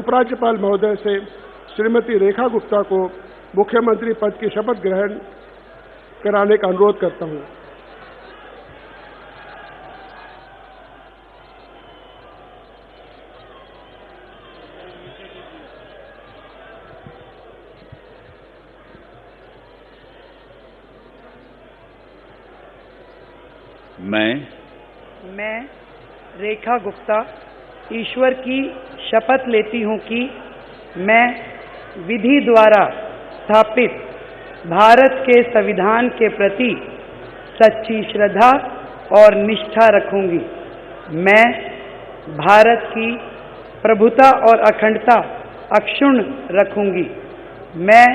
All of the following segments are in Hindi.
उपराज्यपाल महोदय से श्रीमती रेखा गुप्ता को मुख्यमंत्री पद की शपथ ग्रहण कराने का अनुरोध करता हूं। मैं रेखा गुप्ता ईश्वर की शपथ लेती हूँ कि मैं विधि द्वारा स्थापित भारत के संविधान के प्रति सच्ची श्रद्धा और निष्ठा रखूंगी। मैं भारत की प्रभुता और अखंडता अक्षुण्ण रखूंगी। मैं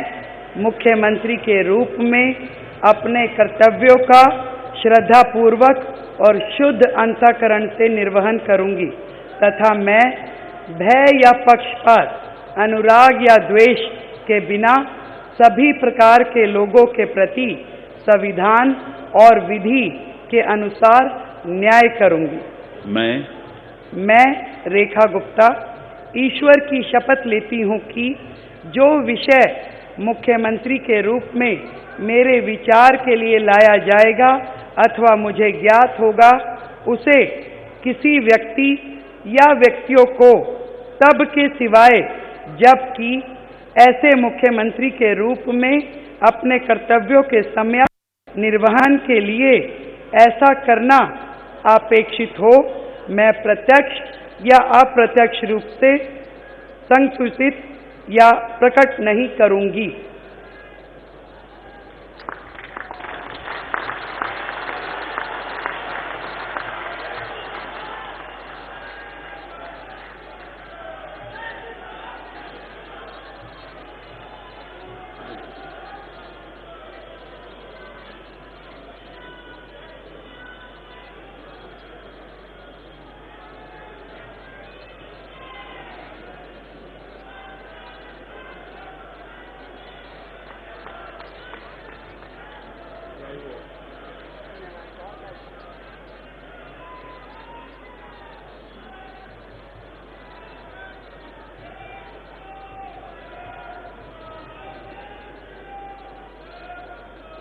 मुख्यमंत्री के रूप में अपने कर्तव्यों का श्रद्धापूर्वक और शुद्ध अंतःकरण से निर्वहन करूंगी तथा मैं भय या पक्षपात, अनुराग या द्वेष के बिना सभी प्रकार के लोगों के प्रति संविधान और विधि के अनुसार न्याय करूंगी। मैं रेखा गुप्ता ईश्वर की शपथ लेती हूँ कि जो विषय मुख्यमंत्री के रूप में मेरे विचार के लिए लाया जाएगा अथवा मुझे ज्ञात होगा, उसे किसी व्यक्ति या व्यक्तियों को तब के सिवाय जबकि ऐसे मुख्यमंत्री के रूप में अपने कर्तव्यों के सम्यक निर्वहन के लिए ऐसा करना अपेक्षित हो, मैं प्रत्यक्ष या अप्रत्यक्ष रूप से संसूचित या प्रकट नहीं करूंगी।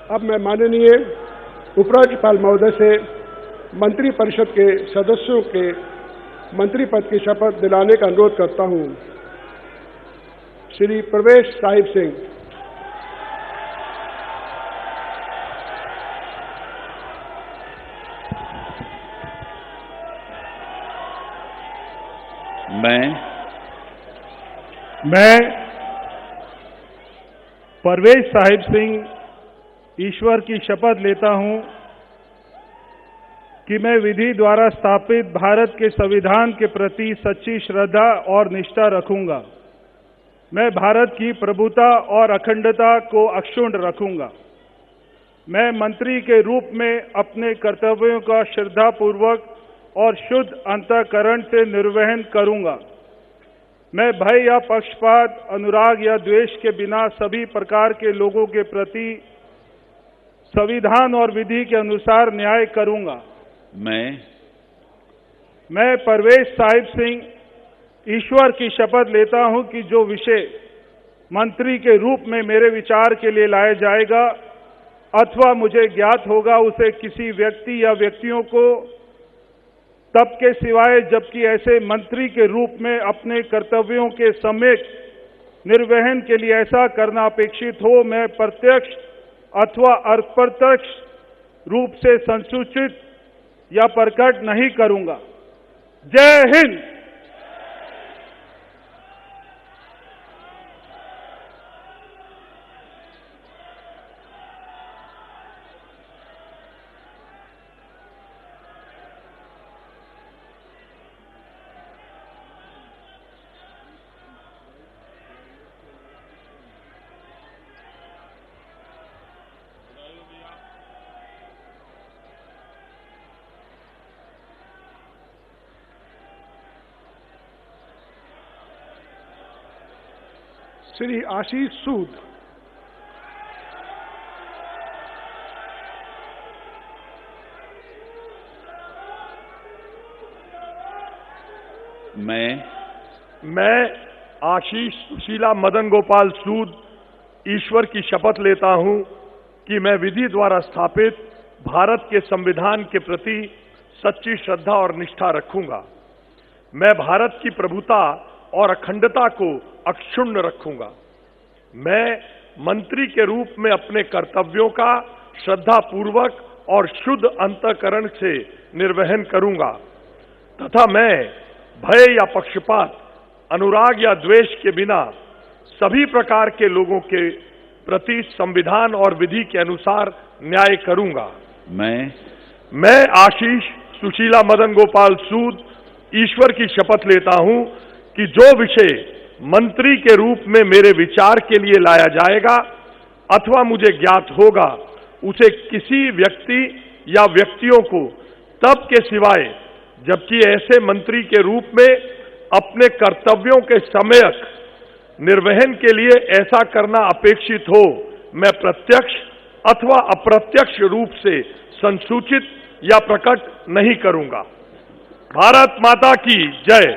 अब मैं माननीय उपराज्यपाल महोदय से मंत्री परिषद के सदस्यों के मंत्री पद की शपथ दिलाने का अनुरोध करता हूं। श्री प्रवेश साहिब सिंह, मैं परवेज साहिब सिंह ईश्वर की शपथ लेता हूं कि मैं विधि द्वारा स्थापित भारत के संविधान के प्रति सच्ची श्रद्धा और निष्ठा रखूंगा। मैं भारत की प्रभुता और अखंडता को अक्षुण्ण रखूंगा। मैं मंत्री के रूप में अपने कर्तव्यों का श्रद्धापूर्वक और शुद्ध अंतःकरण से निर्वहन करूंगा। मैं भय या पक्षपात, अनुराग या द्वेष के बिना सभी प्रकार के लोगों के प्रति संविधान और विधि के अनुसार न्याय करूंगा। मैं परवेज साहिब सिंह ईश्वर की शपथ लेता हूं कि जो विषय मंत्री के रूप में मेरे विचार के लिए लाया जाएगा अथवा मुझे ज्ञात होगा, उसे किसी व्यक्ति या व्यक्तियों को तब के सिवाय जबकि ऐसे मंत्री के रूप में अपने कर्तव्यों के सम्यक निर्वहन के लिए ऐसा करना अपेक्षित हो, मैं प्रत्यक्ष अथवा अप्रत्यक्ष रूप से संसूचित या प्रकट नहीं करूंगा। जय हिंद। श्री आशीष सूद, मैं आशीष सुशीला मदन गोपाल सूद ईश्वर की शपथ लेता हूं कि मैं विधि द्वारा स्थापित भारत के संविधान के प्रति सच्ची श्रद्धा और निष्ठा रखूंगा। मैं भारत की प्रभुता और अखंडता को अक्षुण्ण रखूंगा। मैं मंत्री के रूप में अपने कर्तव्यों का श्रद्धापूर्वक और शुद्ध अंतःकरण से निर्वहन करूंगा तथा मैं भय या पक्षपात, अनुराग या द्वेष के बिना सभी प्रकार के लोगों के प्रति संविधान और विधि के अनुसार न्याय करूंगा। मैं आशीष सुशीला मदन गोपाल सूद ईश्वर की शपथ लेता हूं कि जो विषय मंत्री के रूप में मेरे विचार के लिए लाया जाएगा अथवा मुझे ज्ञात होगा, उसे किसी व्यक्ति या व्यक्तियों को तब के सिवाय जबकि ऐसे मंत्री के रूप में अपने कर्तव्यों के सम्यक निर्वहन के लिए ऐसा करना अपेक्षित हो, मैं प्रत्यक्ष अथवा अप्रत्यक्ष रूप से संसूचित या प्रकट नहीं करूंगा। भारत माता की जय।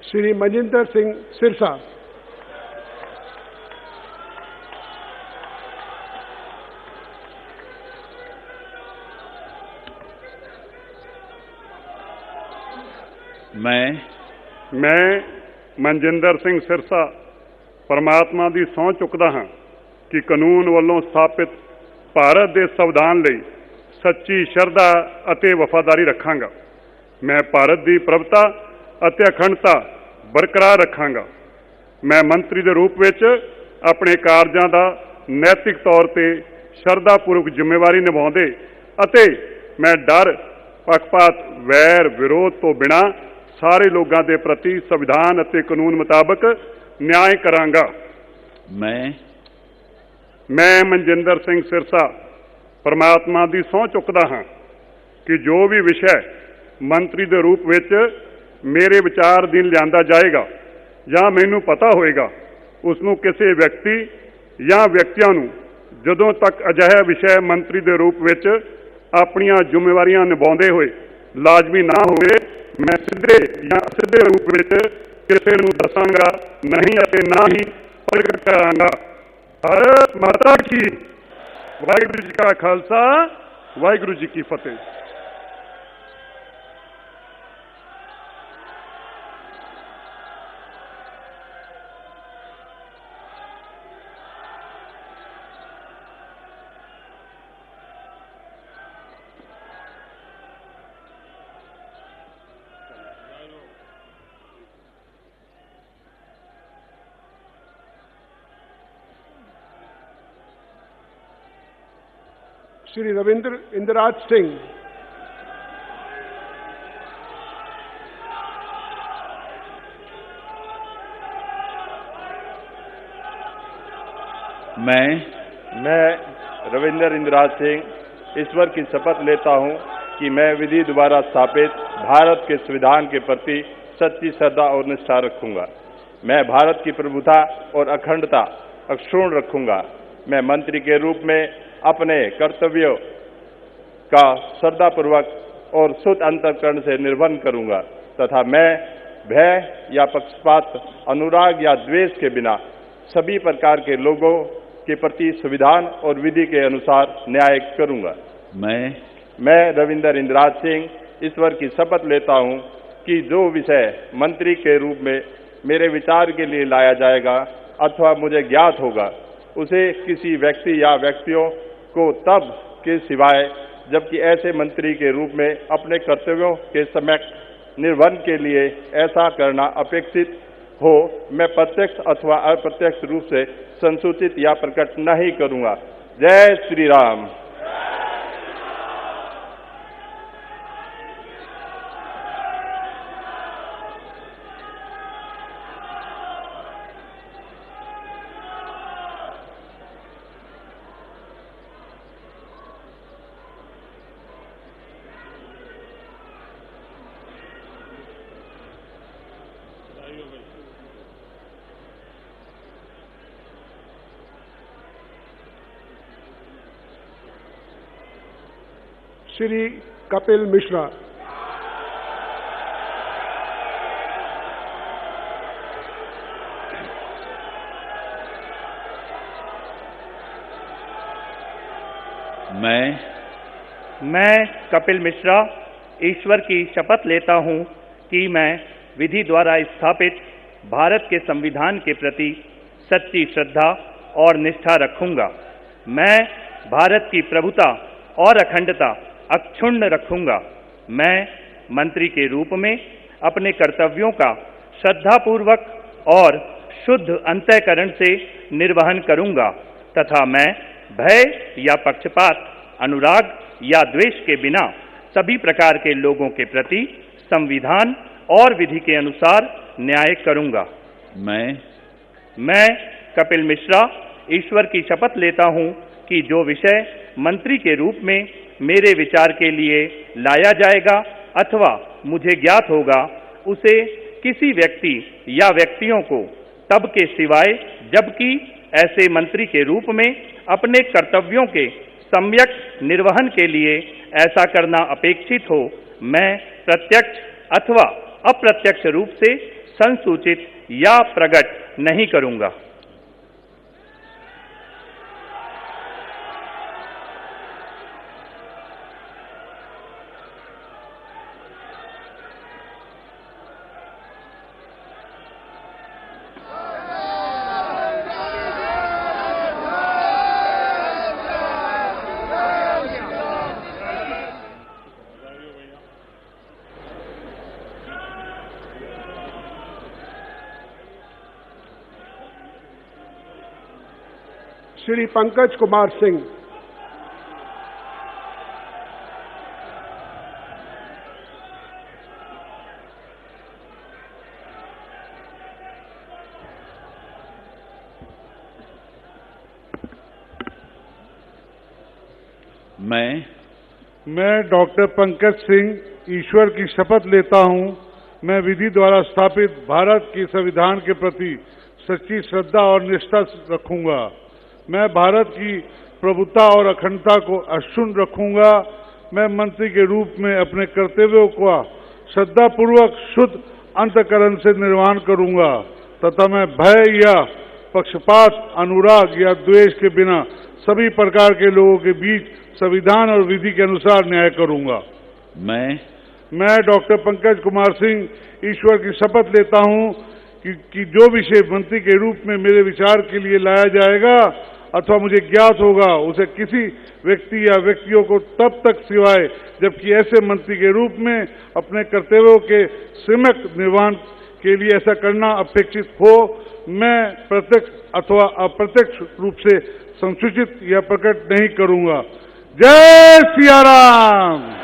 श्री मनजिंदर सिंह सिरसा। मैं मनजिंदर सिंह सिरसा परमात्मा ਦੀ ਸਹੁੰ ਚੁੱਕਦਾ ਹਾਂ ਕਿ ਕਾਨੂੰਨ ਵੱਲੋਂ ਸਥਾਪਿਤ ਭਾਰਤ ਦੇ ਸੰਵਿਧਾਨ ਲਈ ਸੱਚੀ ਸ਼ਰਧਾ ਅਤੇ ਵਫਾਦਾਰੀ ਰੱਖਾਂਗਾ। ਮੈਂ ਭਾਰਤ ਦੀ ਪ੍ਰਭੁਤਾ ਅਤੇ ਅਖੰਡਤਾ ਬਰਕਰਾਰ ਰੱਖਾਂਗਾ। ਮੈਂ ਮੰਤਰੀ ਦੇ ਰੂਪ ਵਿੱਚ ਆਪਣੇ ਕਾਰਜਾਂ ਦਾ ਨੈਤਿਕ ਤੌਰ ਤੇ ਸ਼ਰਧਾਪੂਰਵਕ ਜ਼ਿੰਮੇਵਾਰੀ ਨਿਭਾਉਂਦੇ ਅਤੇ ਮੈਂ ਡਰ, ਪੱਖਪਾਤ, ਵੈਰ, ਵਿਰੋਧ ਤੋਂ ਬਿਨਾਂ ਸਾਰੇ ਲੋਕਾਂ ਦੇ ਪ੍ਰਤੀ ਸੰਵਿਧਾਨ ਅਤੇ ਕਾਨੂੰਨ ਮੁਤਾਬਕ ਨਿਆਂ ਕਰਾਂਗਾ। ਮੈਂ ਮਨਜਿੰਦਰ ਸਿੰਘ ਸਿਰਸਾ ਪਰਮਾਤਮਾ ਦੀ ਸਹੁੰ ਚੁੱਕਦਾ ਹਾਂ ਕਿ ਜੋ ਵੀ ਵਿਸ਼ਾ ਮੰਤਰੀ ਦੇ ਰੂਪ ਵਿੱਚ ਮੇਰੇ ਵਿਚਾਰ ਅਧੀਨ ਲਿਆਂਦਾ ਜਾਏਗਾ ਜਾਂ ਮੈਨੂੰ ਪਤਾ ਹੋਏਗਾ, ਉਸ ਨੂੰ ਕਿਸੇ ਵਿਅਕਤੀ ਜਾਂ ਵਿਅਕਤੀਆਂ ਨੂੰ ਜਦੋਂ ਤੱਕ ਅਜਿਹਾ ਵਿਸ਼ਾ ਮੰਤਰੀ ਦੇ ਰੂਪ ਵਿੱਚ ਆਪਣੀਆਂ ਜ਼ਿੰਮੇਵਾਰੀਆਂ ਨਿਭਾਉਂਦੇ ਹੋਏ ਲਾਜ਼ਮੀ ਨਾ ਹੋਵੇ, ਮੈਂ ਸਿੱਧੇ ਜਾਂ ਅਸਿੱਧੇ ਰੂਪ ਵਿੱਚ ਕਿਸੇ ਨੂੰ ਦੱਸਾਂਗਾ ਨਹੀਂ ਅਤੇ ਨਾ ਹੀ ਪ੍ਰਗਟ ਕਰਾਂਗਾ। ਭਾਰਤ ਮਾਤਾ ਕੀ। ਵਾਹਿਗੁਰੂ ਜੀ ਕਾ ਖਾਲਸਾ, ਵਾਹਿਗੁਰੂ ਜੀ ਕੀ ਫਤਿਹ। श्री रविंद्र इंद्राज सिंह। मैं रविंद्र इंद्राज सिंह ईश्वर की शपथ लेता हूं कि मैं विधि द्वारा स्थापित भारत के संविधान के प्रति सच्ची श्रद्धा और निष्ठा रखूंगा। मैं भारत की प्रभुता और अखंडता अक्षुण्ण रखूंगा। मैं मंत्री के रूप में अपने कर्तव्यों का श्रद्धापूर्वक और शुद्ध अंतःकरण से निर्वहन करूंगा तथा मैं भय या पक्षपात, अनुराग या द्वेष के बिना सभी प्रकार के लोगों के प्रति संविधान और विधि के अनुसार न्याय करूंगा। मैं रविंद्र इंद्राज सिंह ईश्वर की शपथ लेता हूं कि जो विषय मंत्री के रूप में मेरे विचार के लिए लाया जाएगा अथवा मुझे ज्ञात होगा, उसे किसी व्यक्ति या व्यक्तियों को तब के सिवाय जबकि ऐसे मंत्री के रूप में अपने कर्तव्यों के सम्यक निर्वहन के लिए ऐसा करना अपेक्षित हो, मैं प्रत्यक्ष अथवा अप्रत्यक्ष रूप से संसूचित या प्रकट नहीं करूंगा। जय श्री राम। श्री कपिल मिश्रा। मैं कपिल मिश्रा ईश्वर की शपथ लेता हूं कि मैं विधि द्वारा स्थापित भारत के संविधान के प्रति सच्ची श्रद्धा और निष्ठा रखूंगा। मैं भारत की प्रभुता और अखंडता अक्षुण्ण रखूंगा। मैं मंत्री के रूप में अपने कर्तव्यों का श्रद्धापूर्वक और शुद्ध अंतःकरण से निर्वहन करूंगा तथा मैं भय या पक्षपात, अनुराग या द्वेष के बिना सभी प्रकार के लोगों के प्रति संविधान और विधि के अनुसार न्याय करूंगा। मैं कपिल मिश्रा ईश्वर की शपथ लेता हूं कि जो विषय मंत्री के रूप में मेरे विचार के लिए लाया जाएगा अथवा मुझे ज्ञात होगा, उसे किसी व्यक्ति या व्यक्तियों को तब के सिवाय जबकि ऐसे मंत्री के रूप में अपने कर्तव्यों के सम्यक निर्वहन के लिए ऐसा करना अपेक्षित हो, मैं प्रत्यक्ष अथवा अप्रत्यक्ष रूप से संसूचित या प्रकट नहीं करूंगा। श्री पंकज कुमार सिंह। मैं डॉक्टर पंकज सिंह ईश्वर की शपथ लेता हूं, मैं विधि द्वारा स्थापित भारत के संविधान के प्रति सच्ची श्रद्धा और निष्ठा रखूंगा। मैं भारत की प्रभुता और अखंडता को अक्षुण्ण रखूंगा। मैं मंत्री के रूप में अपने कर्तव्यों का श्रद्धापूर्वक शुद्ध अंतःकरण से निर्वहन करूंगा तथा मैं भय या पक्षपात, अनुराग या द्वेष के बिना सभी प्रकार के लोगों के बीच संविधान और विधि के अनुसार न्याय करूंगा। मैं डॉक्टर पंकज कुमार सिंह ईश्वर की शपथ लेता हूं कि जो विषय मंत्री के रूप में मेरे विचार के लिए लाया जाएगा अथवा मुझे ज्ञात होगा, उसे किसी व्यक्ति या व्यक्तियों को तब तक सिवाय जबकि ऐसे मंत्री के रूप में अपने कर्तव्यों के सम्यक निर्वहन के लिए ऐसा करना अपेक्षित हो, मैं प्रत्यक्ष अथवा अप्रत्यक्ष रूप से संसूचित या प्रकट नहीं करूंगा। जय सिया राम।